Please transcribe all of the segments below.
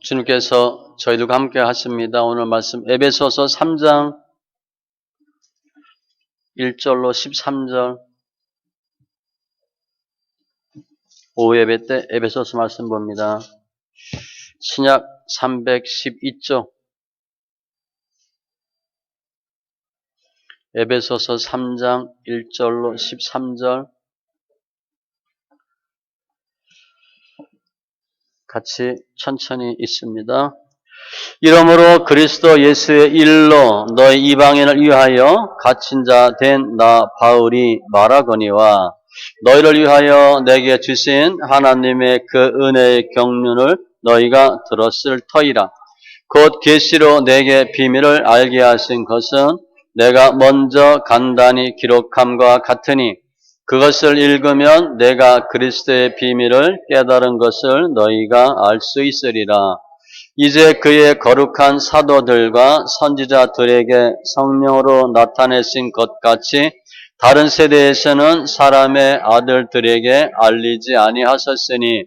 주님께서 저희들과 함께 하십니다. 오늘 말씀 에베소서 3장 1절로 13절 오후 예배 때 에베소서 말씀 봅니다. 신약 312쪽 에베소서 3장 1절로 13절 같이 천천히 읽습니다. 이러므로 그리스도 예수의 일로 너희 이방인을 위하여 갇힌 자 된 나 바울이 말하거니와 너희를 위하여 내게 주신 하나님의 그 은혜의 경륜을 너희가 들었을 터이라. 곧 계시로 내게 비밀을 알게 하신 것은 내가 먼저 간단히 기록함과 같으니 그것을 읽으면 내가 그리스도의 비밀을 깨달은 것을 너희가 알 수 있으리라. 이제 그의 거룩한 사도들과 선지자들에게 성령으로 나타내신 것 같이 다른 세대에서는 사람의 아들들에게 알리지 아니하셨으니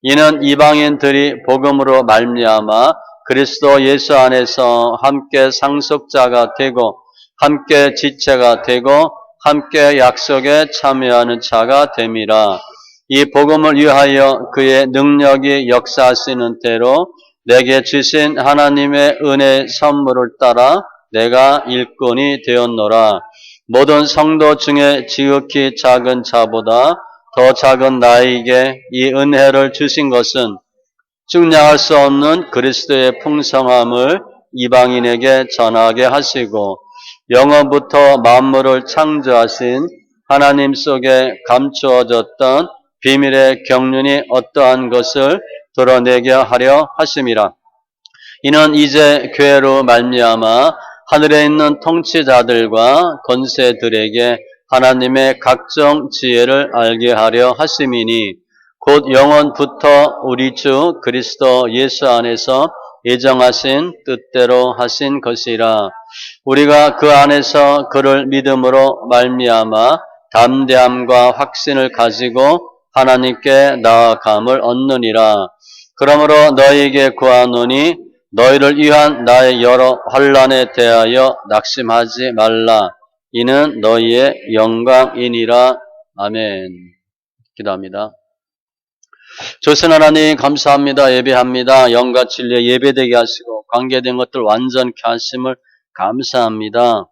이는 이방인들이 복음으로 말미암아 그리스도 예수 안에서 함께 상속자가 되고 함께 지체가 되고 함께 약속에 참여하는 자가 됨이라. 이 복음을 위하여 그의 능력이 역사하시는 대로 내게 주신 하나님의 은혜 선물을 따라 내가 일꾼이 되었노라. 모든 성도 중에 지극히 작은 자보다 더 작은 나에게 이 은혜를 주신 것은 측량할 수 없는 그리스도의 풍성함을 이방인에게 전하게 하시고 영원부터 만물을 창조하신 하나님 속에 감추어졌던 비밀의 경륜이 어떠한 것을 드러내게 하려 하심이라. 이는 이제 교회로 말미암아 하늘에 있는 통치자들과 권세들에게 하나님의 각종 지혜를 알게 하려 하심이니 곧 영원부터 우리 주 그리스도 예수 안에서 예정하신 뜻대로 하신 것이라. 우리가 그 안에서 그를 믿음으로 말미암아 담대함과 확신을 가지고 하나님께 나아감을 얻느니라. 그러므로 너희에게 구하노니 너희를 위한 나의 여러 환난에 대하여 낙심하지 말라. 이는 너희의 영광이니라. 아멘. 기도합니다. 조선 하나님 감사합니다. 예배합니다. 영과 진리에 예배되게 하시고 관계된 것들 완전케 하심을 감사합니다.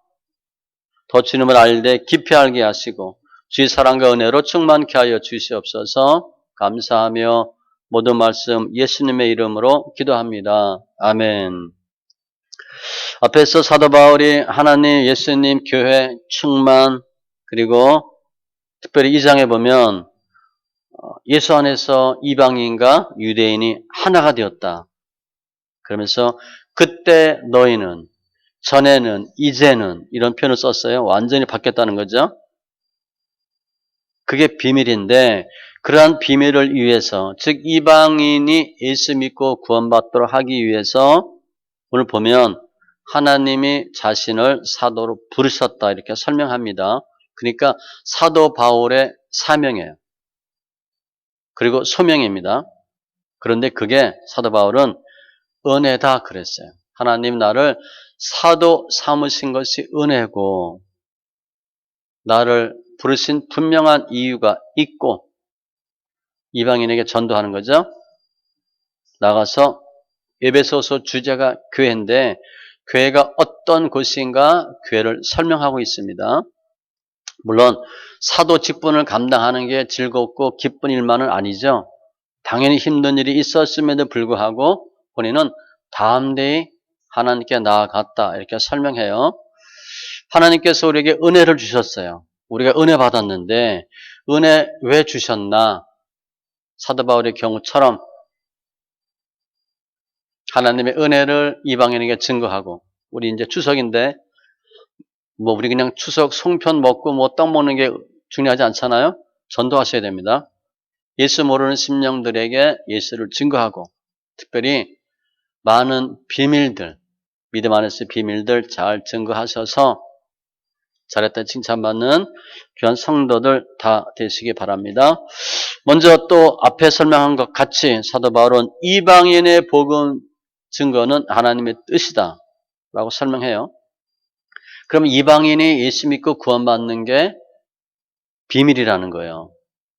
더 주님을 알되 깊이 알게 하시고 주의 사랑과 은혜로 충만케 하여 주시옵소서. 감사하며 모든 말씀 예수님의 이름으로 기도합니다. 아멘. 앞에서 사도 바울이 하나님, 예수님, 교회, 충만, 그리고 특별히 이 장에 보면 예수 안에서 이방인과 유대인이 하나가 되었다. 그러면서 그때 너희는, 전에는, 이제는 이런 표현을 썼어요. 완전히 바뀌었다는 거죠. 그게 비밀인데 그러한 비밀을 위해서, 즉 이방인이 예수 믿고 구원받도록 하기 위해서 오늘 보면 하나님이 자신을 사도로 부르셨다 이렇게 설명합니다. 그러니까 사도 바울의 사명이에요. 그리고 소명입니다. 그런데 그게 사도 바울은 은혜다 그랬어요. 하나님 나를 사도 삼으신 것이 은혜고 나를 부르신 분명한 이유가 있고 이방인에게 전도하는 거죠. 나가서 에베소서 주제가 교회인데 교회가 어떤 곳인가 교회를 설명하고 있습니다. 물론 사도 직분을 감당하는 게 즐겁고 기쁜 일만은 아니죠. 당연히 힘든 일이 있었음에도 불구하고 본인은 담대히 하나님께 나아갔다 이렇게 설명해요. 하나님께서 우리에게 은혜를 주셨어요. 우리가 은혜 받았는데 은혜 왜 주셨나? 사도 바울의 경우처럼 하나님의 은혜를 이방인에게 증거하고 우리 이제 추석인데 우리 그냥 추석 송편 먹고 떡 먹는 게 중요하지 않잖아요. 전도하셔야 됩니다. 예수 모르는 심령들에게 예수를 증거하고 특별히 많은 비밀들, 믿음 안에서의 비밀들 잘 증거하셔서 잘했다 칭찬받는 귀한 성도들 다 되시기 바랍니다. 먼저 또 앞에 설명한 것 같이 사도 바울은 이방인의 복음 증거는 하나님의 뜻이다 라고 설명해요. 그럼 이방인이 예수 믿고 구원받는 게 비밀이라는 거예요.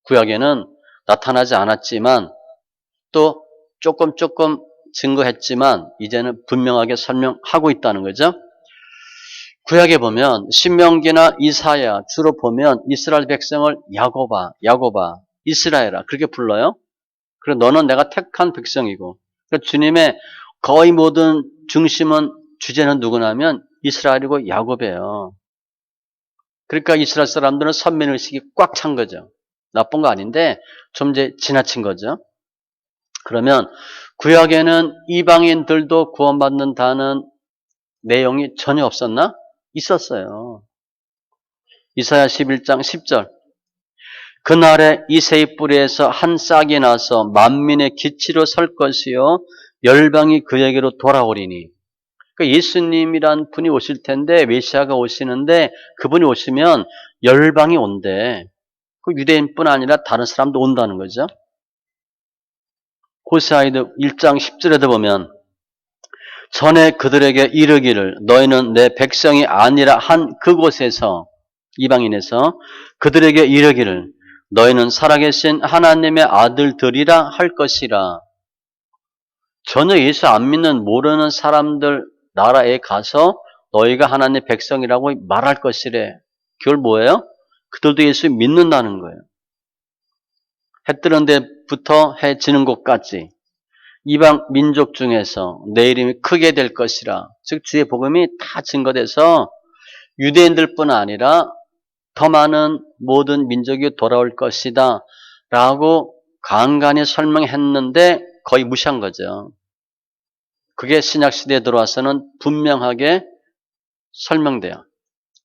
구약에는 나타나지 않았지만 또 조금 증거했지만 이제는 분명하게 설명하고 있다는 거죠. 구약에 보면 신명기나 이사야 주로 보면 이스라엘 백성을 야고바, 이스라엘아 그렇게 불러요. 그리고 너는 내가 택한 백성이고 그러니까 주님의 거의 모든 중심은 주제는 누구냐면 이스라엘이고 야곱이에요. 그러니까 이스라엘 사람들은 선민의식이 꽉 찬 거죠. 나쁜 거 아닌데 좀 이제 지나친 거죠. 그러면 구약에는 이방인들도 구원받는다는 내용이 전혀 없었나? 있었어요. 이사야 11장 10절 그날에 이새의 뿌리에서 한 싹이 나서 만민의 기치로 설 것이요 열방이 그에게로 돌아오리니 그러니까 예수님이란 분이 오실 텐데 메시아가 오시는데 그분이 오시면 열방이 온대. 그 유대인뿐 아니라 다른 사람도 온다는 거죠. 호세아에도 1장 10절에도 보면 전에 그들에게 이르기를 너희는 내 백성이 아니라 한 그곳에서 이방인에서 그들에게 이르기를 너희는 살아계신 하나님의 아들들이라 할 것이라. 전혀 예수 안 믿는 모르는 사람들 나라에 가서 너희가 하나님의 백성이라고 말할 것이래. 그걸 뭐예요? 그들도 예수 믿는다는 거예요. 해 뜨는 데부터 해 지는 곳까지 이방 민족 중에서 내 이름이 크게 될 것이라. 즉 주의 복음이 다 증거돼서 유대인들뿐 아니라 더 많은 모든 민족이 돌아올 것이다 라고 간간히 설명했는데 거의 무시한 거죠. 그게 신약시대에 들어와서는 분명하게 설명돼요.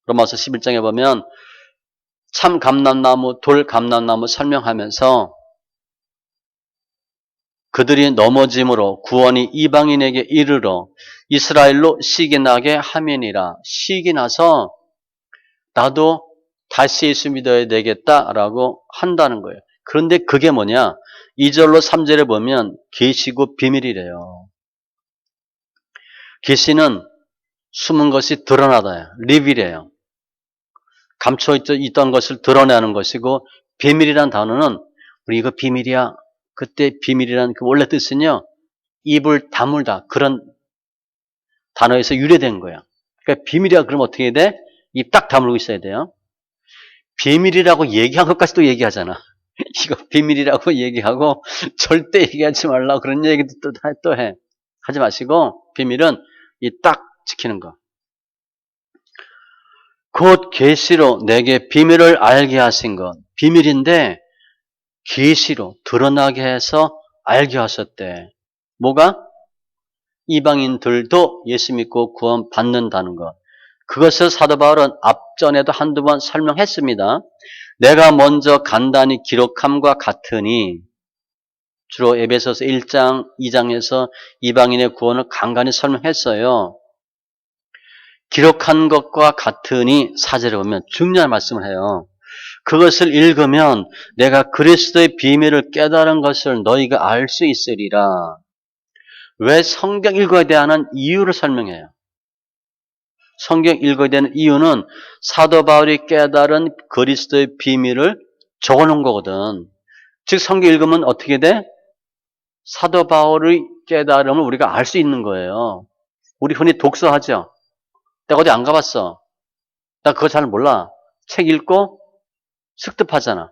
로마서 11장에 보면 참 감람나무, 돌 감람나무 설명하면서 그들이 넘어짐으로 구원이 이방인에게 이르러 이스라엘로 시기나게 함이니라. 시기나서 나도 다시 예수 믿어야 되겠다라고 한다는 거예요. 그런데 그게 뭐냐? 2절로 3절에 보면 계시고 비밀이래요. 계시는 숨은 것이 드러나다. 리빌이에요. 감춰있던 것을 드러내는 것이고 비밀이란 단어는 우리 이거 비밀이야. 그때 비밀이라는 그 원래 뜻은요. 입을 다물다. 그런 단어에서 유래된 거예요. 그러니까 비밀이야 그러면 어떻게 돼? 입 딱 다물고 있어야 돼요. 비밀이라고 얘기한 것까지도 얘기하잖아. 이거 비밀이라고 얘기하고 절대 얘기하지 말라 그런 얘기도 또 해. 하지 마시고 비밀은 이 딱 지키는 거. 곧 계시로 내게 비밀을 알게 하신 것. 비밀인데 계시로 드러나게 해서 알게 하셨대. 뭐가? 이방인들도 예수 믿고 구원 받는다는 것. 그것을 사도 바울은 앞전에도 한두 번 설명했습니다. 내가 먼저 간단히 기록함과 같으니 주로 에베소서 1장, 2장에서 이방인의 구원을 간간히 설명했어요. 기록한 것과 같으니 4절에 보면 중요한 말씀을 해요. 그것을 읽으면 내가 그리스도의 비밀을 깨달은 것을 너희가 알 수 있으리라. 왜 성경 읽어야 되는 이유를 설명해요. 성경 읽어야 되는 이유는 사도 바울이 깨달은 그리스도의 비밀을 적어놓은 거거든. 즉 성경 읽으면 어떻게 돼? 사도 바울의 깨달음을 우리가 알 수 있는 거예요. 우리 흔히 독서하죠. 내가 어디 안 가봤어. 나 그거 잘 몰라. 책 읽고 습득하잖아.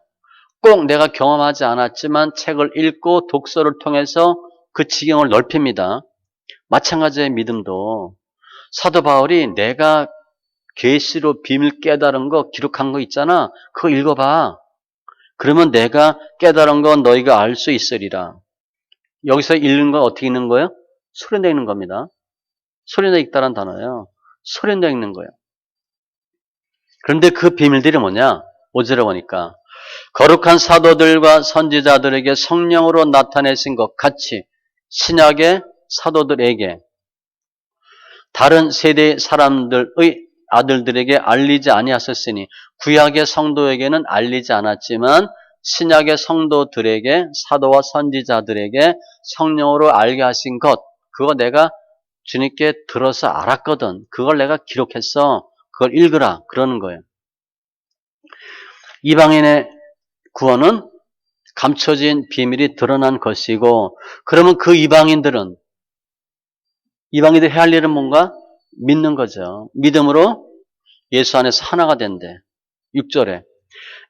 꼭 내가 경험하지 않았지만 책을 읽고 독서를 통해서 그 지경을 넓힙니다. 마찬가지의 믿음도 사도 바울이 내가 계시로 비밀 깨달은 거 기록한 거 있잖아. 그거 읽어봐. 그러면 내가 깨달은 건 너희가 알 수 있으리라. 여기서 읽는 건 어떻게 읽는 거예요? 소리내 읽는 겁니다. 소리내 읽다란 단어예요. 소리내 읽는 거예요. 그런데 그 비밀들이 뭐냐? 5절에 보니까 거룩한 사도들과 선지자들에게 성령으로 나타내신 것 같이 신약의 사도들에게 다른 세대의 사람들의 아들들에게 알리지 아니하셨으니 구약의 성도에게는 알리지 않았지만 신약의 성도들에게 사도와 선지자들에게 성령으로 알게 하신 것, 그거 내가 주님께 들어서 알았거든. 그걸 내가 기록했어. 그걸 읽으라. 그러는 거예요. 이방인의 구원은 감춰진 비밀이 드러난 것이고, 그러면 그 이방인들이 해야 할 일은 뭔가? 믿는 거죠. 믿음으로 예수 안에서 하나가 된대. 6절에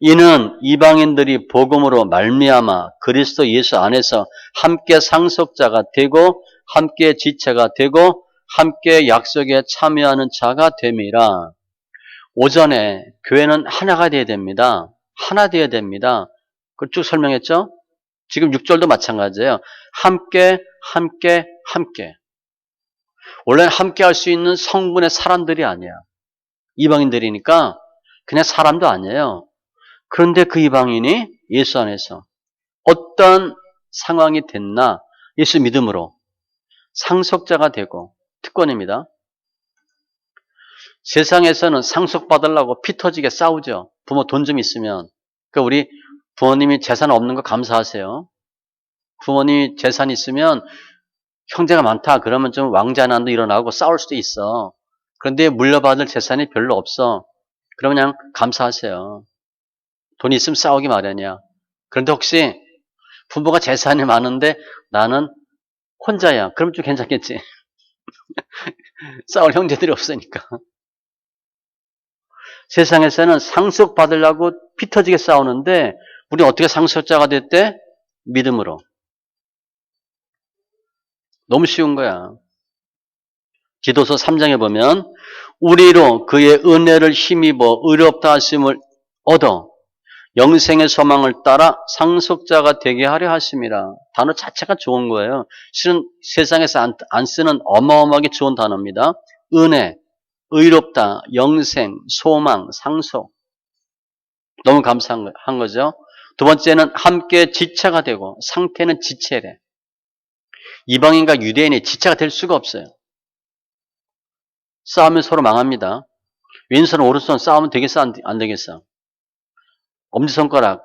이는 이방인들이 복음으로 말미암아 그리스도 예수 안에서 함께 상속자가 되고 함께 지체가 되고 함께 약속에 참여하는 자가 됨이라. 오전에 교회는 하나가 되어야 됩니다. 하나 되어야 됩니다. 그걸 쭉 설명했죠? 지금 6절도 마찬가지예요. 함께 함께 함께. 원래는 함께 할 수 있는 성분의 사람들이 아니야. 이방인들이니까 그냥 사람도 아니에요. 그런데 그 이방인이 예수 안에서 어떤 상황이 됐나 예수 믿음으로 상속자가 되고 특권입니다. 세상에서는 상속받으려고 피 터지게 싸우죠. 부모 돈 좀 있으면. 그러니까 우리 부모님이 재산 없는 거 감사하세요. 부모님이 재산 있으면 형제가 많다 그러면 좀 왕자난도 일어나고 싸울 수도 있어. 그런데 물려받을 재산이 별로 없어. 그러면 그냥 감사하세요. 돈이 있으면 싸우기 마련이야. 그런데 혹시 부모가 재산이 많은데 나는 혼자야. 그럼 좀 괜찮겠지. 싸울 형제들이 없으니까. 세상에서는 상속받으려고 피 터지게 싸우는데 우리 어떻게 상속자가 됐대? 믿음으로. 너무 쉬운 거야. 기도서 3장에 보면 우리로 그의 은혜를 힘입어 의롭다 하심을 얻어 영생의 소망을 따라 상속자가 되게 하려 하심이라. 단어 자체가 좋은 거예요. 실은 세상에서 안 쓰는 어마어마하게 좋은 단어입니다. 은혜, 의롭다, 영생, 소망, 상속. 너무 감사한 거죠. 두 번째는 함께 지체가 되고 상태는 지체래. 이방인과 유대인이 지체가 될 수가 없어요. 싸우면 서로 망합니다. 왼손 오른손 싸우면 되겠어 안 되겠어? 엄지손가락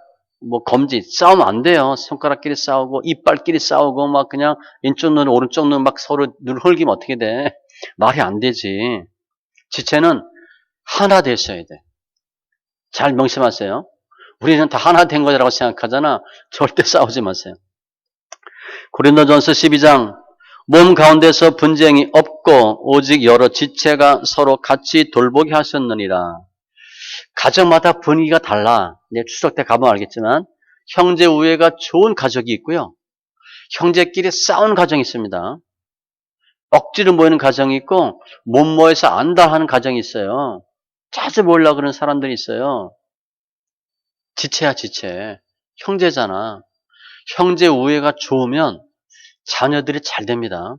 검지 싸우면 안 돼요. 손가락끼리 싸우고 이빨끼리 싸우고 막 그냥 왼쪽 눈 오른쪽 눈 막 서로 눈 흘기면 어떻게 돼? 말이 안 되지. 지체는 하나 되셔야 돼. 잘 명심하세요. 우리는 다 하나 된 거라고 생각하잖아. 절대 싸우지 마세요. 고린도전서 12장 몸 가운데서 분쟁이 없고 오직 여러 지체가 서로 같이 돌보게 하셨느니라. 가정마다 분위기가 달라. 이제 추석 때 가보면 알겠지만 형제 우애가 좋은 가족이 있고요. 형제끼리 싸우는 가정이 있습니다. 억지로 모이는 가정이 있고 못 모여서 안다 하는 가정이 있어요. 자주 모이려고 그러는 사람들이 있어요. 지체야 지체. 형제잖아. 형제 우애가 좋으면 자녀들이 잘 됩니다.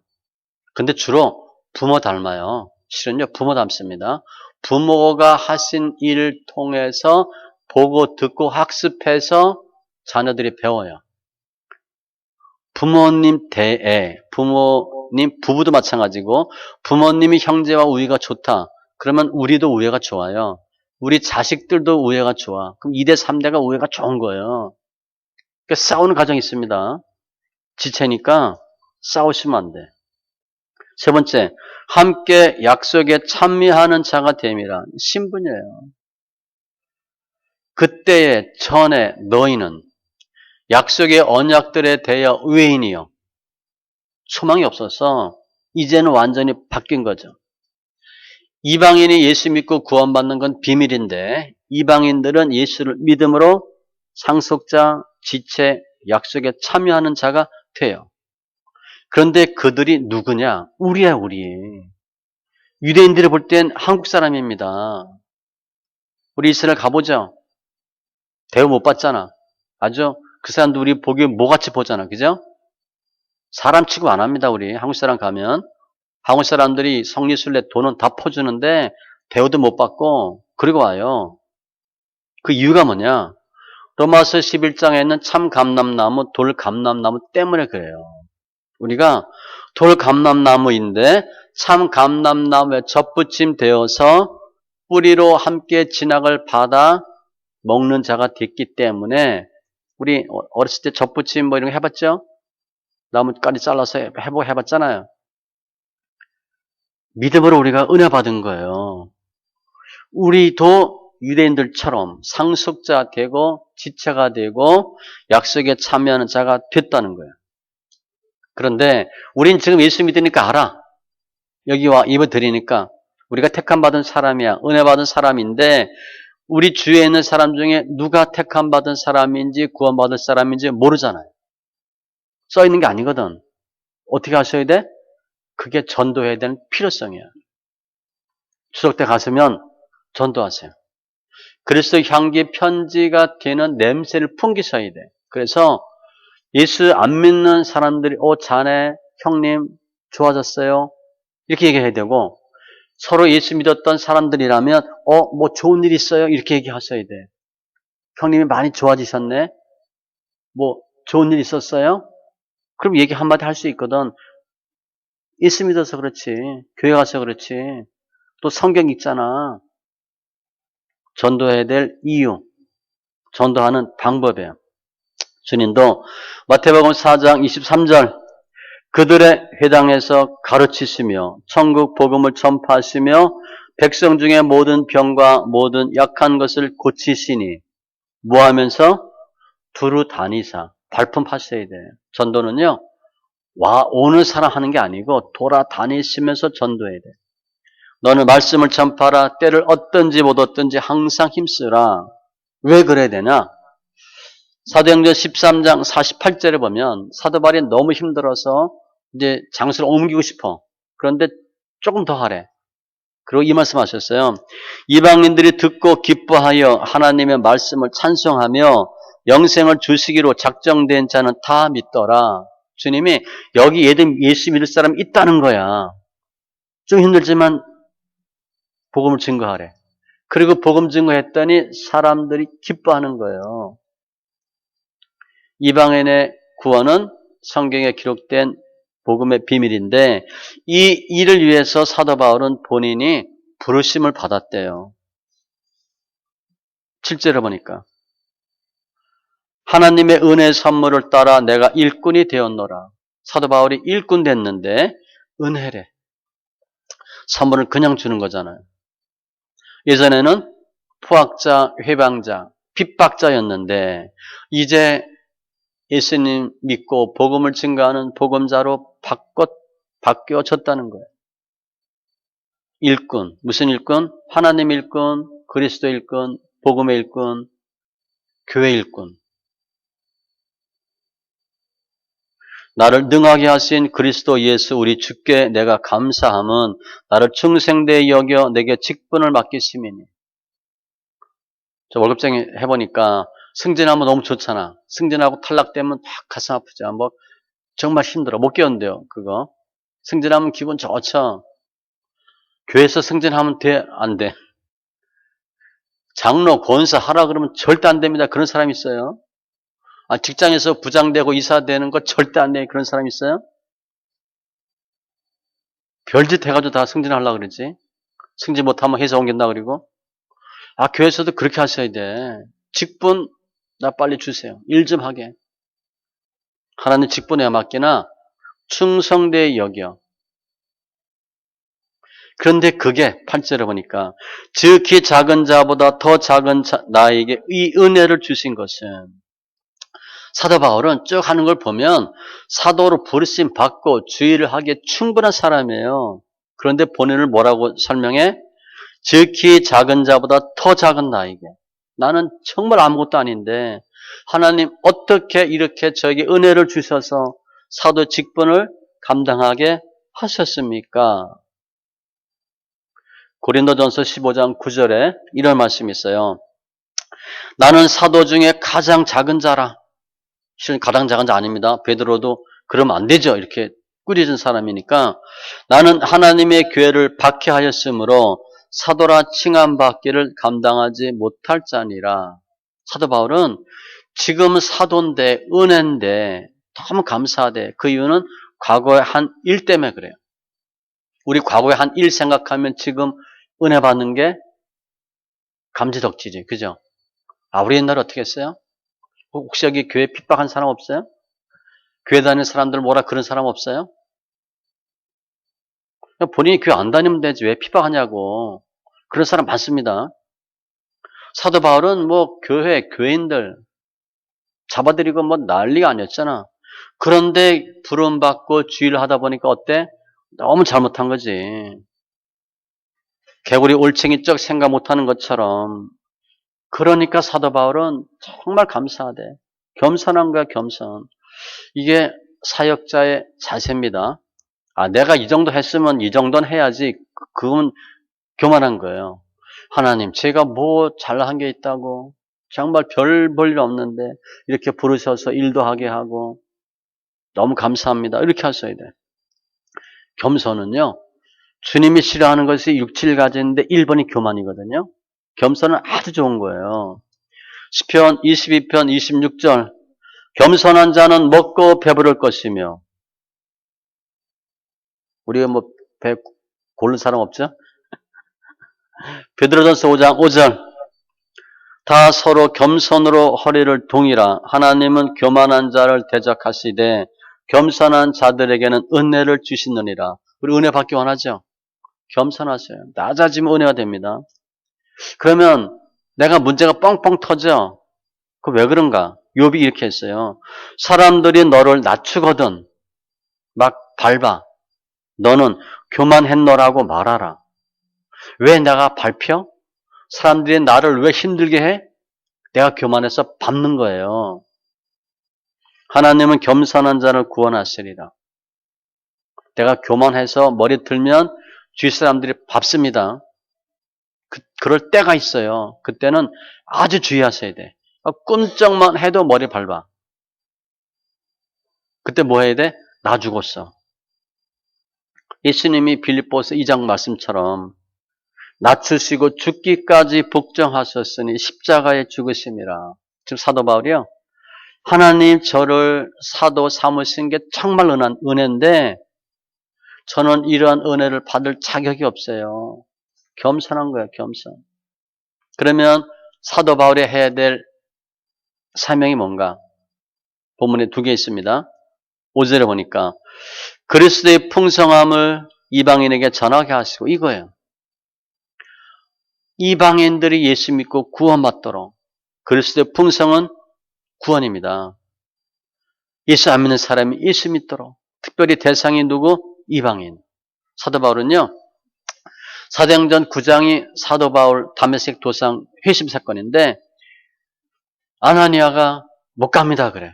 근데 주로 부모 닮아요. 실은요 부모 닮습니다. 부모가 하신 일을 통해서 보고 듣고 학습해서 자녀들이 배워요. 부모님 대애, 부모님 부부도 마찬가지고 부모님이 형제와 우애가 좋다. 그러면 우리도 우애가 좋아요. 우리 자식들도 우애가 좋아. 그럼 2대, 3대가 우애가 좋은 거예요. 그러니까 싸우는 가정이 있습니다. 지체니까 싸우시면 안 돼. 세 번째, 함께 약속에 참여하는 자가 됨이라. 신분이에요. 그때의 전에 너희는 약속의 언약들에 대하여 외인이요. 소망이 없어서 이제는 완전히 바뀐 거죠. 이방인이 예수 믿고 구원받는 건 비밀인데 이방인들은 예수를 믿음으로 상속자, 지체, 약속에 참여하는 자가 돼요. 그런데 그들이 누구냐? 우리야 우리. 유대인들이 볼 땐 한국 사람입니다. 우리 이스라엘 가보죠. 대우 못 받잖아. 맞죠? 그 사람도 우리 보기에 뭐같이 보잖아. 그죠? 사람 취급 안 합니다. 우리 한국 사람 가면. 한국 사람들이 성리순례 돈은 다 퍼주는데 대우도 못 받고 그리고 와요. 그 이유가 뭐냐? 로마서 11장에는 참 감람나무, 돌 감람나무 때문에 그래요. 우리가 돌 감람나무인데 참 감람나무에 접붙임 되어서 뿌리로 함께 진학을 받아 먹는 자가 됐기 때문에 우리 어렸을 때 젖붙임 뭐 이런 거 해봤죠? 나뭇가지 잘라서 해봤잖아요. 믿음으로 우리가 은혜 받은 거예요. 우리도 유대인들처럼 상속자 되고 지체가 되고 약속에 참여하는 자가 됐다는 거예요. 그런데 우린 지금 예수 믿으니까 알아. 여기 와 입을 드리니까 우리가 택함 받은 사람이야. 은혜 받은 사람인데 우리 주위에 있는 사람 중에 누가 택함 받은 사람인지 구원 받을 사람인지 모르잖아요. 써 있는 게 아니거든. 어떻게 하셔야 돼? 그게 전도해야 되는 필요성이야. 추석 때 가시면 전도하세요. 그리스도 향기 편지가 되는 냄새를 풍기셔야 돼. 그래서 예수 안 믿는 사람들이 자네 형님 좋아졌어요? 이렇게 얘기해야 되고 서로 예수 믿었던 사람들이라면 뭐 좋은 일 있어요? 이렇게 얘기하셔야 돼. 형님이 많이 좋아지셨네? 뭐 좋은 일 있었어요? 그럼 얘기 한마디 할 수 있거든. 예수 믿어서 그렇지. 교회 가서 그렇지. 또 성경 읽잖아. 전도해야 될 이유. 전도하는 방법이에요. 주님도 마태복음 4장 23절 그들의 회당에서 가르치시며 천국 복음을 전파하시며 백성 중에 모든 병과 모든 약한 것을 고치시니 뭐하면서 두루 다니사 발품하셔야 돼요. 전도는요. 오는 사람 하는 게 아니고 돌아다니시면서 전도해야 돼. 너는 말씀을 전파하라. 때를 얻든지 못 얻든지 항상 힘쓰라. 왜 그래야 되냐? 사도행전 13장 48절에 보면 사도 바울이 너무 힘들어서 이제 장소를 옮기고 싶어. 그런데 조금 더 하래. 그리고 이 말씀 하셨어요. 이방인들이 듣고 기뻐하여 하나님의 말씀을 찬송하며 영생을 주시기로 작정된 자는 다 믿더라. 주님이 여기 예수 믿을 사람이 있다는 거야. 좀 힘들지만 복음을 증거하래. 그리고 복음 증거했더니 사람들이 기뻐하는 거예요. 이방인의 구원은 성경에 기록된 복음의 비밀인데 이 일을 위해서 사도 바울은 본인이 부르심을 받았대요. 7절에 보니까 하나님의 은혜의 선물을 따라 내가 일꾼이 되었노라. 사도 바울이 일꾼 됐는데 은혜래. 선물을 그냥 주는 거잖아요. 예전에는 포악자, 회방자, 핍박자였는데 이제 예수님 믿고 복음을 증거하는 복음자로 바뀌어졌다는 거예요. 일꾼, 무슨 일꾼? 하나님 일꾼, 그리스도 일꾼, 복음의 일꾼, 교회 일꾼. 나를 능하게 하신 그리스도 예수 우리 주께 내가 감사함은 나를 충성되이 여겨 내게 직분을 맡기심이니. 저 월급쟁이 해보니까 승진하면 너무 좋잖아. 승진하고 탈락되면 막 가슴 아프지. 뭐 정말 힘들어. 못 견뎌요. 그거. 승진하면 기분 좋죠. 교회에서 승진하면 돼? 안 돼? 장로, 권사 하라 그러면 절대 안 됩니다. 그런 사람이 있어요. 직장에서 부장되고 이사되는 거 절대 안 돼. 그런 사람이 있어요. 별짓 해가지고 다 승진하려고 그러지. 승진 못하면 회사 옮긴다 그러고. 교회에서도 그렇게 하셔야 돼. 직분 나 빨리 주세요. 일 좀 하게. 하나님 직분에 맡기나 충성되이 여겨. 그런데 그게 8절에 보니까 지극히 작은 자보다 더 작은 나에게 이 은혜를 주신 것은 사도 바울은 쭉 하는 걸 보면 사도로 부르심 받고 주의를 하기에 충분한 사람이에요. 그런데 본인을 뭐라고 설명해? 지극히 작은 자보다 더 작은 나에게. 나는 정말 아무것도 아닌데 하나님 어떻게 이렇게 저에게 은혜를 주셔서 사도 직분을 감당하게 하셨습니까? 고린도전서 15장 9절에 이런 말씀이 있어요. 나는 사도 중에 가장 작은 자라. 실은 가장 작은 자 아닙니다. 베드로도 그러면 안 되죠. 이렇게 꾸짖은 사람이니까 나는 하나님의 교회를 박해하였으므로 사도라 칭함받기를 감당하지 못할 자니라. 사도 바울은 지금 사도인데 은혜인데 너무 감사하대. 그 이유는 과거에 한 일 때문에 그래요. 우리 과거에 한 일 생각하면 지금 은혜 받는 게 감지덕지지. 그죠? 우리 옛날에 어떻게 했어요? 혹시 여기 교회 핍박한 사람 없어요? 교회 다니는 사람들 뭐라 그런 사람 없어요? 본인이 교회 안 다니면 되지 왜 핍박하냐고. 그런 사람 많습니다. 사도 바울은 뭐 교회인들 잡아들이고 뭐 난리가 아니었잖아. 그런데 부름받고 주의를 하다 보니까 어때? 너무 잘못한 거지. 개구리 올챙이 쩍 생각 못하는 것처럼. 그러니까 사도 바울은 정말 감사하대. 겸손한 거야, 겸손. 이게 사역자의 자세입니다. 아, 내가 이 정도 했으면 이 정도는 해야지. 그건 교만한 거예요. 하나님, 제가 뭐 잘한 게 있다고. 정말 별 볼 일 없는데 이렇게 부르셔서 일도 하게 하고 너무 감사합니다. 이렇게 하셔야 돼. 겸손은요. 주님이 싫어하는 것이 육체를 가지는데 1번이 교만이거든요. 겸손은 아주 좋은 거예요. 시편 22편 26절 겸손한 자는 먹고 배부를 것이며 우리가 뭐 배 고른 사람 없죠? 베드로전서 5장 5절 다 서로 겸손으로 허리를 동이라 하나님은 교만한 자를 대적하시되 겸손한 자들에게는 은혜를 주시느니라. 우리 은혜 받기 원하죠? 겸손하세요. 낮아지면 은혜가 됩니다. 그러면 내가 문제가 뻥뻥 터져. 그 왜 그런가? 욥이 이렇게 했어요. 사람들이 너를 낮추거든 막 밟아. 너는 교만했노라고 말하라. 왜 내가 밟혀? 사람들이 나를 왜 힘들게 해? 내가 교만해서 밟는 거예요. 하나님은 겸손한 자를 구원하시리라. 내가 교만해서 머리 들면 주위 사람들이 밟습니다. 그럴 때가 있어요. 그때는 아주 주의하셔야 돼. 꿈쩍만 해도 머리 밟아. 그때 뭐 해야 돼? 나 죽었어. 예수님이 빌립보서 2장 말씀처럼 낮추시고 죽기까지 복종하셨으니 십자가에 죽으심이라. 지금 사도 바울이요. 하나님 저를 사도 삼으신 게 정말 은혜인데 저는 이러한 은혜를 받을 자격이 없어요. 겸손한 거예요. 겸손. 그러면 사도 바울이 해야 될 사명이 뭔가? 본문에 두 개 있습니다. 5절에 보니까 그리스도의 풍성함을 이방인에게 전하게 하시고 이거예요. 이방인들이 예수 믿고 구원받도록 그리스도의 풍성은 구원입니다. 예수 안 믿는 사람이 예수 믿도록 특별히 대상이 누구? 이방인. 사도 바울은요. 사도행전 9장이 사도 바울 다메섹 도상 회심 사건인데 아나니아가 못 갑니다 그래.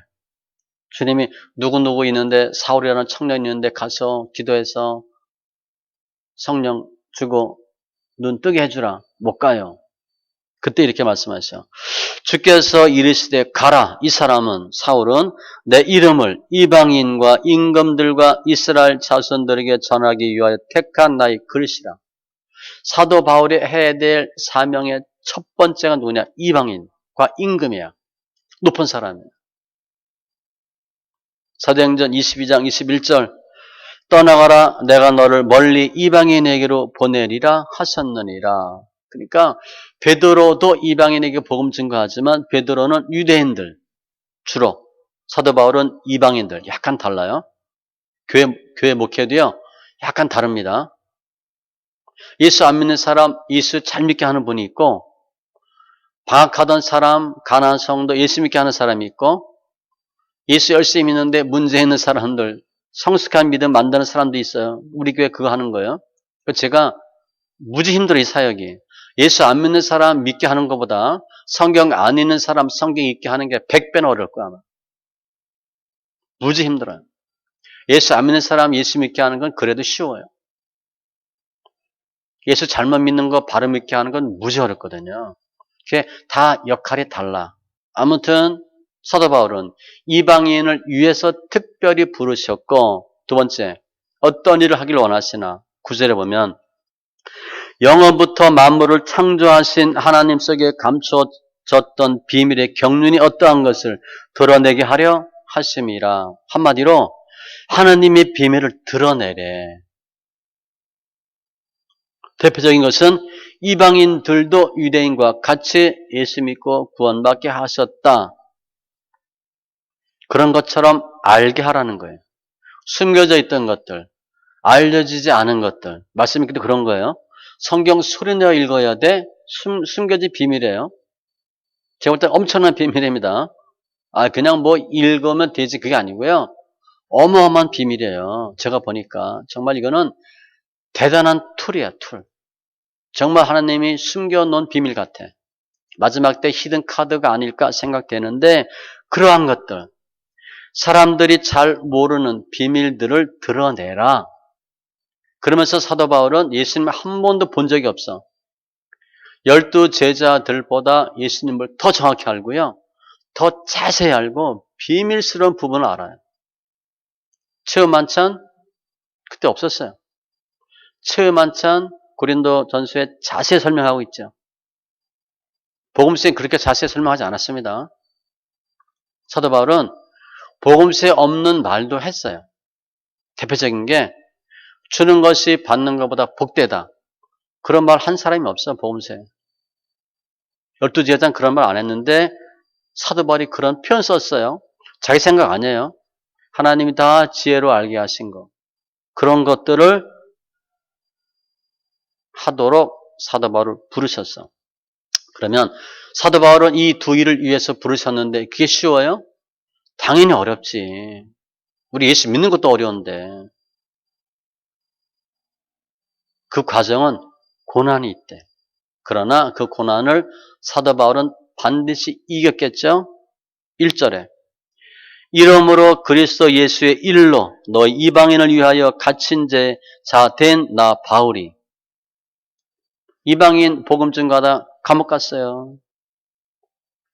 주님이 누구누구 있는데 사울이라는 청년이 있는데 가서 기도해서 성령 주고 눈 뜨게 해주라. 못 가요. 그때 이렇게 말씀하셔. 주께서 이르시되 가라. 이 사람은 사울은 내 이름을 이방인과 임금들과 이스라엘 자손들에게 전하기 위하여 택한 나의 그릇이라. 사도 바울이 해야 될 사명의 첫 번째가 누구냐? 이방인과 임금이야. 높은 사람이야. 사도행전 22장 21절 떠나가라 내가 너를 멀리 이방인에게로 보내리라 하셨느니라. 그러니까 베드로도 이방인에게 복음 증거하지만 베드로는 유대인들 주로 사도 바울은 이방인들 약간 달라요. 교회 목회도요 약간 다릅니다. 예수 안 믿는 사람 예수 잘 믿게 하는 분이 있고 방학하던 사람 가난한 성도 예수 믿게 하는 사람이 있고 예수 열심히 믿는데 문제 있는 사람들 성숙한 믿음 만드는 사람도 있어요. 우리 교회 그거 하는 거예요. 제가 무지 힘들어 이 사역이. 예수 안 믿는 사람 믿게 하는 것보다 성경 안 읽는 사람 성경 읽게 하는 게 100배나 어려울 거야 아마. 무지 힘들어요. 예수 안 믿는 사람 예수 믿게 하는 건 그래도 쉬워요. 예수 잘못 믿는 거 바로 믿게 하는 건 무지 어렵거든요. 그게 다 역할이 달라. 아무튼 사도 바울은 이방인을 위해서 특별히 부르셨고 두 번째 어떤 일을 하길 원하시나 9절에 보면 영원부터 만물을 창조하신 하나님 속에 감추어졌던 비밀의 경륜이 어떠한 것을 드러내게 하려 하심이라. 한마디로 하나님의 비밀을 드러내래. 대표적인 것은 이방인들도 유대인과 같이 예수 믿고 구원받게 하셨다. 그런 것처럼 알게 하라는 거예요. 숨겨져 있던 것들, 알려지지 않은 것들. 말씀이 그런 거예요. 성경 소리내어 읽어야 돼. 숨겨진 비밀이에요. 제가 볼 때 엄청난 비밀입니다. 그냥 뭐 읽으면 되지 그게 아니고요. 어마어마한 비밀이에요. 제가 보니까 정말 이거는 대단한 툴이야, 툴. 정말 하나님이 숨겨놓은 비밀 같아. 마지막 때 히든 카드가 아닐까 생각되는데 그러한 것들, 사람들이 잘 모르는 비밀들을 드러내라. 그러면서 사도 바울은 예수님을 한 번도 본 적이 없어. 12 제자들보다 예수님을 더 정확히 알고요. 더 자세히 알고 비밀스러운 부분을 알아요. 체험 만찬 그때 없었어요. 체험 만찬 고린도 전서에 자세히 설명하고 있죠. 복음서에 그렇게 자세히 설명하지 않았습니다. 사도 바울은 복음서에 없는 말도 했어요. 대표적인 게 주는 것이 받는 것보다 복되다. 그런 말 한 사람이 없어 복음서에. 12 제자는 그런 말 안 했는데 사도 바울이 그런 표현 썼어요. 자기 생각 아니에요. 하나님이 다 지혜로 알게 하신 거. 그런 것들을 하도록 사도 바울을 부르셨어. 그러면 사도 바울은 이 두 일을 위해서 부르셨는데 그게 쉬워요? 당연히 어렵지. 우리 예수 믿는 것도 어려운데. 그 과정은 고난이 있대. 그러나 그 고난을 사도 바울은 반드시 이겼겠죠? 1절에 이러므로 그리스도 예수의 일로 너희 이방인을 위하여 갇힌 자 된 나 바울이 이방인 복음 전가하다 감옥 갔어요.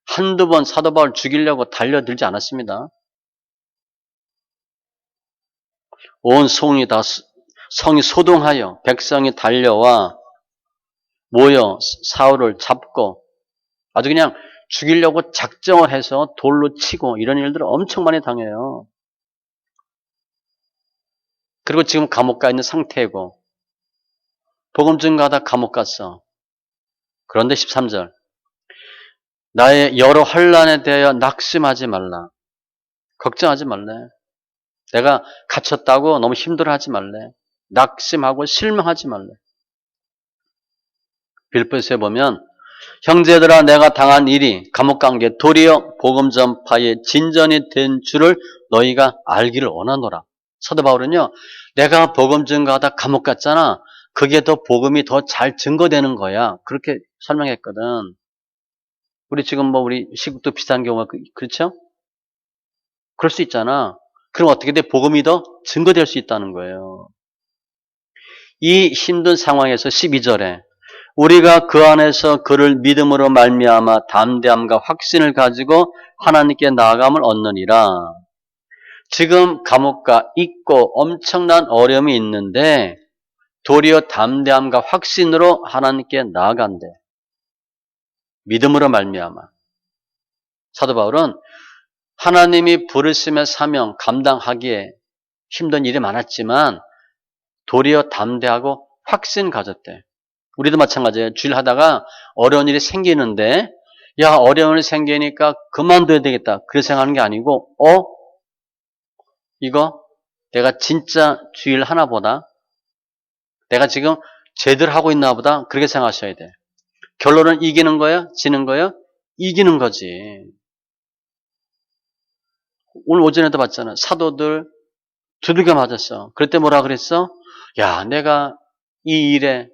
한두 번 사도 바울 죽이려고 달려들지 않았습니다. 온 성이 소동하여 백성이 달려와 모여 사울을 잡고 아주 그냥 죽이려고 작정을 해서 돌로 치고 이런 일들을 엄청 많이 당해요. 그리고 지금 감옥 가 있는 상태고 복음 전가하다 감옥 갔어. 그런데 13절 나의 여러 환난에 대하여 낙심하지 말라. 걱정하지 말래. 내가 갇혔다고 너무 힘들어하지 말래. 낙심하고 실망하지 말래. 빌립보서에 보면 형제들아 내가 당한 일이 감옥 간 게 도리어 복음 전파의 진전이 된 줄을 너희가 알기를 원하노라. 사도 바울은요. 내가 복음 증거하다 감옥 갔잖아. 그게 더 복음이 더 잘 증거되는 거야. 그렇게 설명했거든. 우리 지금 뭐 우리 시국도 비슷한 경우가 그렇죠? 그럴 수 있잖아. 그럼 어떻게 돼? 복음이 더 증거될 수 있다는 거예요. 이 힘든 상황에서 12절에 우리가 그 안에서 그를 믿음으로 말미암아 담대함과 확신을 가지고 하나님께 나아감을 얻느니라. 지금 감옥가 있고 엄청난 어려움이 있는데 도리어 담대함과 확신으로 하나님께 나아간대. 믿음으로 말미암아. 사도 바울은 하나님이 부르심의 사명 감당하기에 힘든 일이 많았지만 도리어 담대하고 확신 가졌대. 우리도 마찬가지예요. 주일 하다가 어려운 일이 생기는데 야 어려운 일이 생기니까 그만둬야 되겠다. 그렇게 생각하는 게 아니고 이거 내가 진짜 주일 하나보다 내가 지금 제대로 하고 있나 보다 그렇게 생각하셔야 돼. 결론은 이기는 거야? 지는 거야? 이기는 거지. 오늘 오전에도 봤잖아. 사도들 두들겨 맞았어. 그럴 때 뭐라 그랬어? 야 내가 이 일에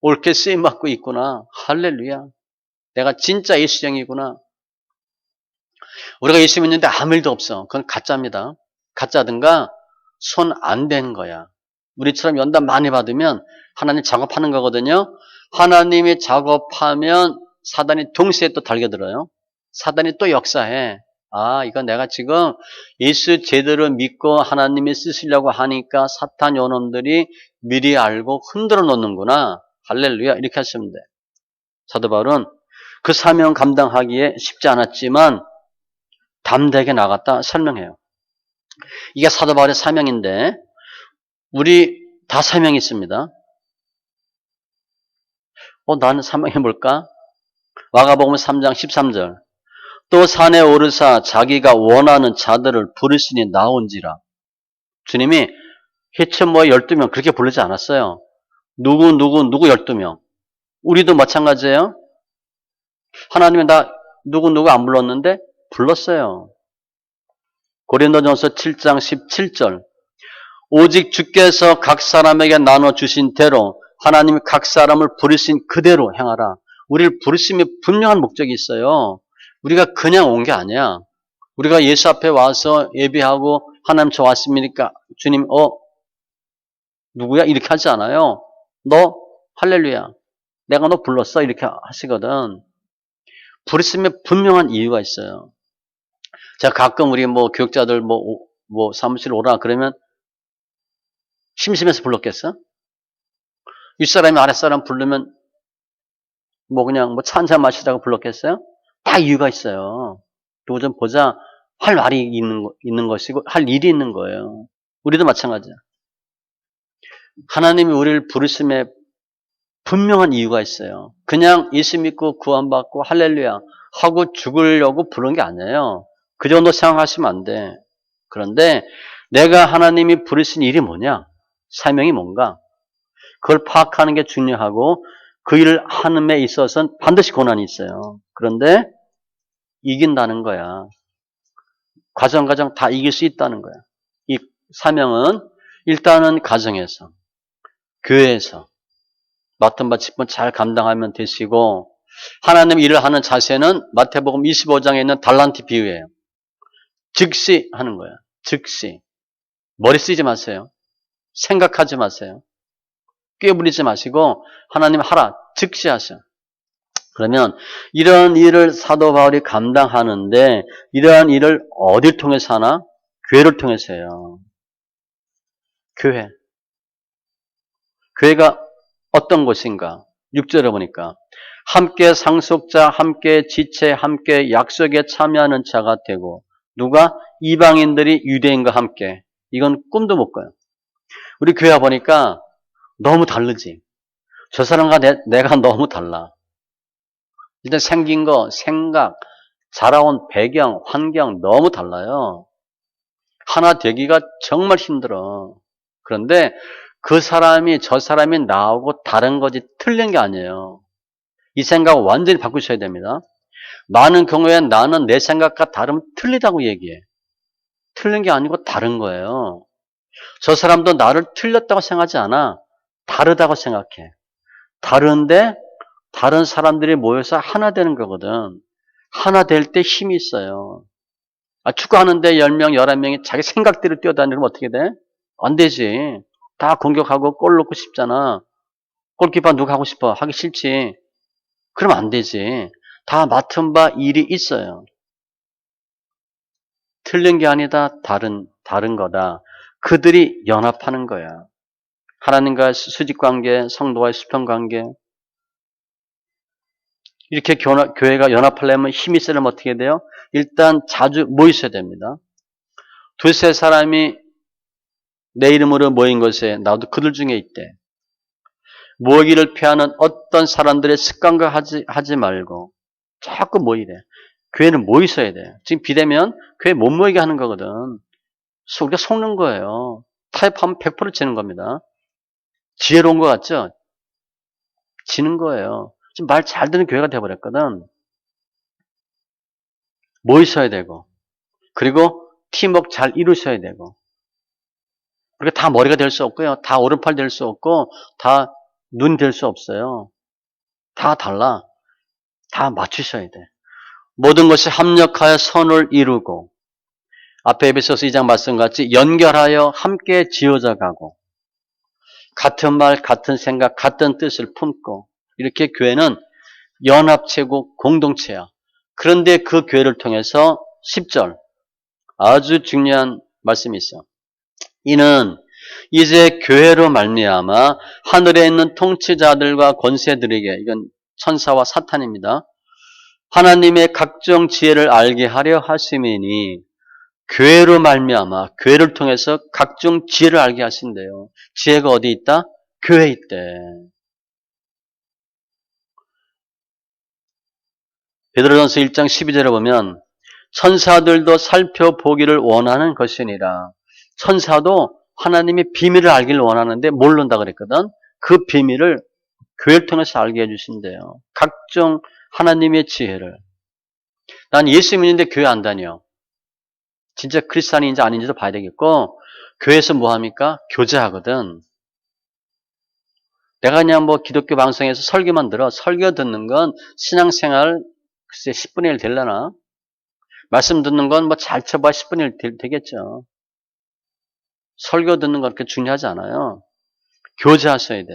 옳게 쓰임받고 있구나. 할렐루야. 내가 진짜 예수쟁이구나. 우리가 예수 믿는데 아무 일도 없어. 그건 가짜입니다. 가짜든가 손 안 댄 거야. 우리처럼 연단 많이 받으면 하나님 작업하는 거거든요. 하나님이 작업하면 사단이 동시에 또 달겨들어요. 사단이 또 역사해. 이건 내가 지금 예수 제대로 믿고 하나님이 쓰시려고 하니까 사탄 요놈들이 미리 알고 흔들어 놓는구나. 할렐루야. 이렇게 하시면 돼. 사도 바울은 그 사명 감당하기에 쉽지 않았지만 담대하게 나갔다 설명해요. 이게 사도 바울의 사명인데 우리 다 사명이 있습니다. 나는 사명이 뭘까? 마가복음 3장 13절 또 산에 오르사 자기가 원하는 자들을 부르시니 나온지라. 주님이 히츠모 12명 그렇게 부르지 않았어요. 누구 12명. 우리도 마찬가지예요. 하나님이 나 누구 안 불렀는데 불렀어요. 고린도전서 7장 17절. 오직 주께서 각 사람에게 나눠주신 대로 하나님이 각 사람을 부르신 그대로 행하라. 우리를 부르심에 분명한 목적이 있어요. 우리가 그냥 온 게 아니야. 우리가 예수 앞에 와서 예배하고 하나님 저 왔습니까? 주님 누구야? 이렇게 하지 않아요. 너 할렐루야. 내가 너 불렀어. 이렇게 하시거든. 부르심에 분명한 이유가 있어요. 자, 가끔 우리 교육자들 사무실 오라 그러면 심심해서 불렀겠어? 윗사람이 아랫사람 부르면 그냥 차 한잔 마시자고 불렀겠어요? 다 이유가 있어요. 누구 좀 보자. 할 말이 있는 것이고 할 일이 있는 거예요. 우리도 마찬가지야. 하나님이 우리를 부르심에 분명한 이유가 있어요. 그냥 예수 믿고 구원받고 할렐루야 하고 죽으려고 부른 게 아니에요. 그 정도 생각하시면 안 돼. 그런데 내가 하나님이 부르신 일이 뭐냐? 사명이 뭔가? 그걸 파악하는 게 중요하고 그 일을 하는 데 있어서는 반드시 고난이 있어요. 그런데 이긴다는 거야. 과정 다 이길 수 있다는 거야. 이 사명은 일단은 가정에서, 교회에서 맡은 바 직분 잘 감당하면 되시고 하나님 일을 하는 자세는 마태복음 25장에 있는 달란트 비유예요. 즉시 하는 거야. 즉시. 머리 쓰지 마세요. 생각하지 마세요. 꾀부리지 마시고 하나님 하라. 즉시 하셔. 그러면 이런 일을 사도 바울이 감당하는데 이러한 일을 어딜 통해서 하나? 교회를 통해서 해요. 교회. 교회가 어떤 곳인가? 6절에 보니까 함께 상속자, 함께 지체, 함께 약속에 참여하는 자가 되고 누가? 이방인들이 유대인과 함께. 이건 꿈도 못 꿔요. 우리 교회 와보니까 너무 다르지. 저 사람과 내가 너무 달라. 일단 생긴 거, 생각, 자라온 배경, 환경 너무 달라요. 하나 되기가 정말 힘들어. 그런데 그 사람이 저 사람이 나하고 다른 거지 틀린 게 아니에요. 이 생각을 완전히 바꾸셔야 됩니다. 많은 경우에 나는 내 생각과 다르면 틀리다고 얘기해. 틀린 게 아니고 다른 거예요. 저 사람도 나를 틀렸다고 생각하지 않아. 다르다고 생각해. 다른데 다른 사람들이 모여서 하나 되는 거거든. 하나 될 때 힘이 있어요. 축구하는데 10명, 11명이 자기 생각대로 뛰어다니면 어떻게 돼? 안 되지. 다 공격하고 골 넣고 싶잖아. 골키퍼 누가 하고 싶어? 하기 싫지. 그럼 안 되지. 다 맡은 바 일이 있어요. 틀린 게 아니다. 다른 거다. 그들이 연합하는 거야. 하나님과의 수직관계, 성도와의 수평관계. 이렇게 교회가 연합하려면 힘이 있으려면 어떻게 돼요? 일단 자주 모이셔야 됩니다. 두세 사람이 내 이름으로 모인 것에 나도 그들 중에 있대. 모이기를 피하는 어떤 사람들의 습관과 하지 말고 자꾸 모이래. 교회는 모이셔야 돼. 지금 비대면 교회 못 모이게 하는 거거든. 우리가 속는 거예요. 타협하면 100% 지는 겁니다. 지혜로운 것 같죠? 지는 거예요. 지금 말 잘 듣는 교회가 되어버렸거든. 모이셔야 되고 그리고 팀워크 잘 이루셔야 되고 우리가 다 머리가 될 수 없고요. 다 오른팔 될 수 없고 다 눈 될 수 없어요. 다 달라. 다 맞추셔야 돼. 모든 것이 합력하여 선을 이루고 앞에 에베소서 2장 말씀같이 연결하여 함께 지어져 가고 같은 말, 같은 생각, 같은 뜻을 품고 이렇게 교회는 연합체고 공동체야. 그런데 그 교회를 통해서 10절 아주 중요한 말씀이 있어. 이는 이제 교회로 말미암아 하늘에 있는 통치자들과 권세들에게 이건 천사와 사탄입니다. 하나님의 각종 지혜를 알게 하려 하심이니 교회로 말미암아 교회를 통해서 각종 지혜를 알게 하신대요. 지혜가 어디 있다? 교회에 있대. 베드로전서 1장 12절에 보면 천사들도 살펴보기를 원하는 것이니라. 천사도 하나님의 비밀을 알기를 원하는데 모른다 그랬거든. 그 비밀을 교회를 통해서 알게 해주신대요. 각종 하나님의 지혜를. 난 예수 믿는데 교회 안 다녀. 진짜 크리스찬인지 아닌지도 봐야 되겠고, 교회에서 뭐 합니까? 교제하거든. 내가 그냥 뭐 기독교 방송에서 설교만 들어. 설교 듣는 건 신앙생활 글쎄 10분의 1 되려나? 말씀 듣는 건 뭐 잘 쳐봐 10분의 1 되겠죠. 설교 듣는 건 그렇게 중요하지 않아요. 교제하셔야 돼.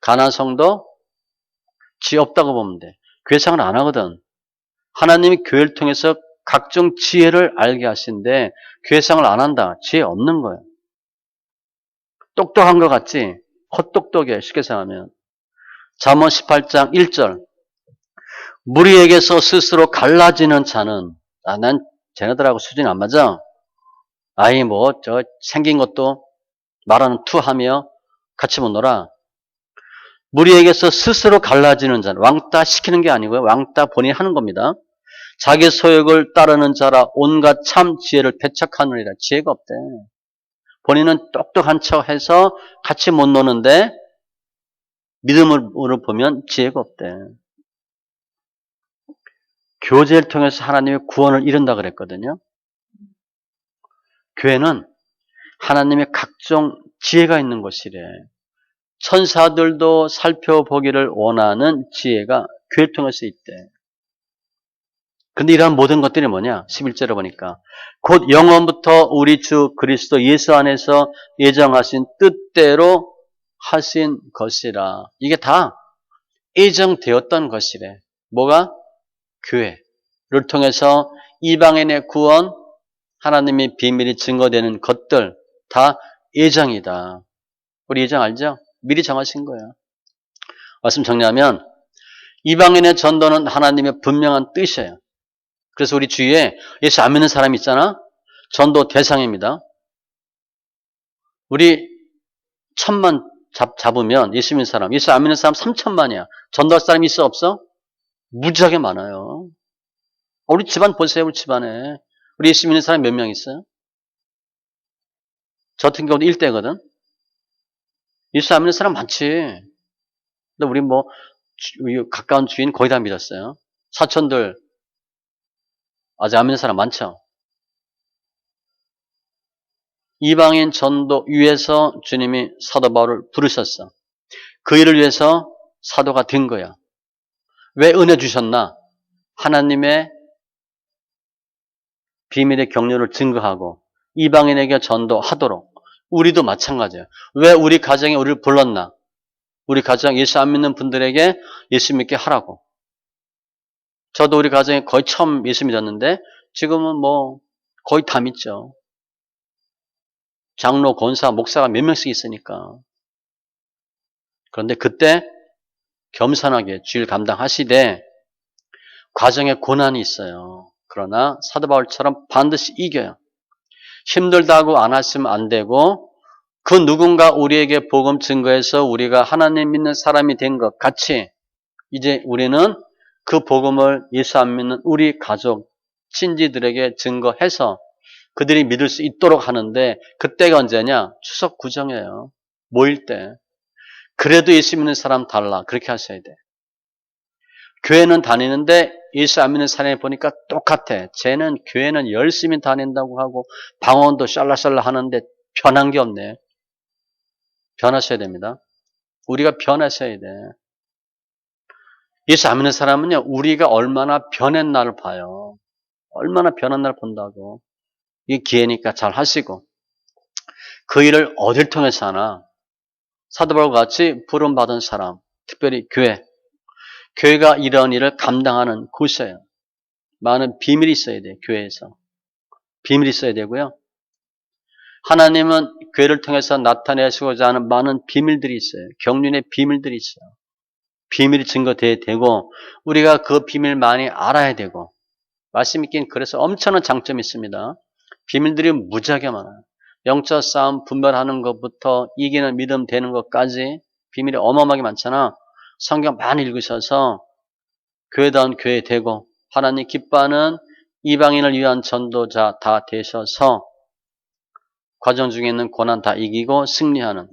가난한 성도 지혜 없다고 보면 돼. 교회 생활 안 하거든. 하나님이 교회를 통해서 각종 지혜를 알게 하신데 교회 생활 안 한다. 지혜 없는 거예요. 똑똑한 것 같지? 헛똑똑해 쉽게 생각하면. 잠언 18장 1절 무리에게서 스스로 갈라지는 자는 난 쟤네들하고 수준이 안 맞아. 아이 뭐 저 생긴 것도 말하는 투하며 같이 못 놀아. 무리에게서 스스로 갈라지는 자는 왕따 시키는 게 아니고요. 왕따 본인이 하는 겁니다. 자기 소욕을 따르는 자라 온갖 참 지혜를 배척하느니라. 지혜가 없대. 본인은 똑똑한 척해서 같이 못 노는데 믿음으로 보면 지혜가 없대. 교제를 통해서 하나님의 구원을 이룬다 그랬거든요. 교회는 하나님의 각종 지혜가 있는 곳이래. 천사들도 살펴보기를 원하는 지혜가 교회를 통해서 있대. 근데 이러한 모든 것들이 뭐냐? 11절에 보니까 곧 영원부터 우리 주 그리스도 예수 안에서 예정하신 뜻대로 하신 것이라. 이게 다 예정되었던 것이래. 뭐가? 교회를 통해서 이방인의 구원, 하나님의 비밀이 증거되는 것들 다 예정이다. 우리 예정 알죠? 미리 정하신 거예요. 말씀 정리하면 이방인의 전도는 하나님의 분명한 뜻이에요. 그래서 우리 주위에 예수 안 믿는 사람이 있잖아. 전도 대상입니다. 우리 1000만 잡으면 예수 믿는 사람, 예수 안 믿는 사람 3000만이야. 전도할 사람이 있어 없어? 무지하게 많아요. 우리 집안 보세요. 우리 집안에. 우리 예수 믿는 사람 몇 명 있어요? 저 같은 경우도 1대거든. 예수 안 믿는 사람 많지. 근데 우리 뭐 가까운 주인 거의 다 믿었어요. 사촌들 아직 안 믿는 사람 많죠. 이방인 전도 위해서 주님이 사도 바울을 부르셨어. 그 일을 위해서 사도가 된 거야. 왜 은혜 주셨나? 하나님의 비밀의 경륜을 증거하고 이방인에게 전도하도록. 우리도 마찬가지예요. 왜 우리 가정에 우리를 불렀나? 우리 가정 예수 안 믿는 분들에게 예수 믿게 하라고. 저도 우리 가정에 거의 처음 예수 믿었는데 지금은 뭐 거의 다 믿죠. 장로, 권사, 목사가 몇 명씩 있으니까. 그런데 그때 겸손하게 주일 감당하시되 과정에 고난이 있어요. 그러나 사도 바울처럼 반드시 이겨요. 힘들다고 안 하시면 안 되고 그 누군가 우리에게 복음 증거해서 우리가 하나님 믿는 사람이 된 것 같이 이제 우리는 그 복음을 예수 안 믿는 우리 가족, 친지들에게 증거해서 그들이 믿을 수 있도록 하는데 그때가 언제냐? 추석 구정이에요. 모일 때. 그래도 예수 믿는 사람 달라. 그렇게 하셔야 돼. 교회는 다니는데 예수 안 믿는 사람이 보니까 똑같아. 쟤는 교회는 열심히 다닌다고 하고 방언도 샬라샬라 하는데 변한 게 없네. 변하셔야 됩니다. 우리가 변하셔야 돼. 예수 안 믿는 사람은요. 우리가 얼마나 변했나를 봐요. 얼마나 변한 날 본다고. 이게 기회니까 잘 하시고 그 일을 어딜 통해서 하나? 사도 바울과 같이 부름받은 사람, 특별히 교회. 교회가 이런 일을 감당하는 곳이에요. 많은 비밀이 있어야 돼요. 교회에서. 비밀이 있어야 되고요. 하나님은 교회를 통해서 나타내시고자 하는 많은 비밀들이 있어요. 경륜의 비밀들이 있어요. 비밀이 증거돼야 되고 우리가 그 비밀 많이 알아야 되고 말씀 있긴 그래서 엄청난 장점이 있습니다. 비밀들이 무지하게 많아요. 영적 싸움 분별하는 것부터 이기는 믿음 되는 것까지 비밀이 어마어마하게 많잖아. 성경 많이 읽으셔서 교회다운 교회 되고 하나님 기뻐하는 이방인을 위한 전도자 다 되셔서 과정 중에 있는 고난 다 이기고 승리하는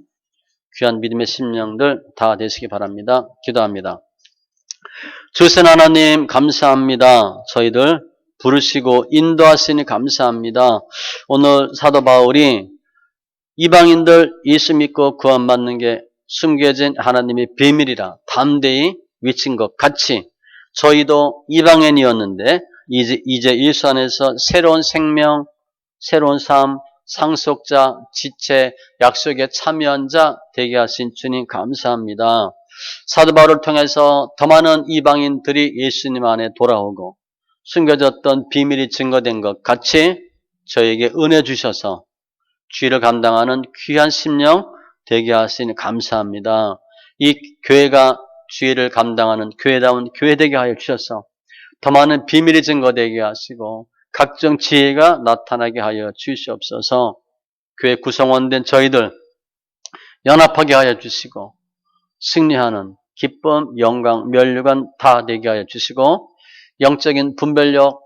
귀한 믿음의 심령들 다 되시기 바랍니다. 기도합니다. 주신 하나님 감사합니다. 저희들 부르시고 인도하시니 감사합니다. 오늘 사도 바울이 이방인들 예수 믿고 구원받는 게 숨겨진 하나님의 비밀이라 담대히 외친 것 같이 저희도 이방인이었는데 이제 예수 안에서 새로운 생명, 새로운 삶, 상속자, 지체, 약속에 참여한 자 되게 하신 주님 감사합니다. 사도 바울을 통해서 더 많은 이방인들이 예수님 안에 돌아오고 숨겨졌던 비밀이 증거된 것 같이 저에게 은혜 주셔서 주의를 감당하는 귀한 심령 되게 하시니 감사합니다. 이 교회가 주의를 감당하는 교회다운 교회 되게 하여 주셔서 더 많은 비밀이 증거되게 하시고 각종 지혜가 나타나게 하여 주시옵소서. 교회 구성원된 저희들 연합하게 하여 주시고 승리하는 기쁨, 영광, 면류관 다 되게 하여 주시고 영적인 분별력,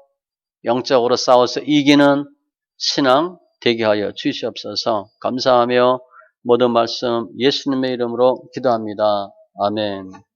영적으로 싸워서 이기는 신앙 되게 하여 주시옵소서. 감사하며 모든 말씀 예수님의 이름으로 기도합니다. 아멘.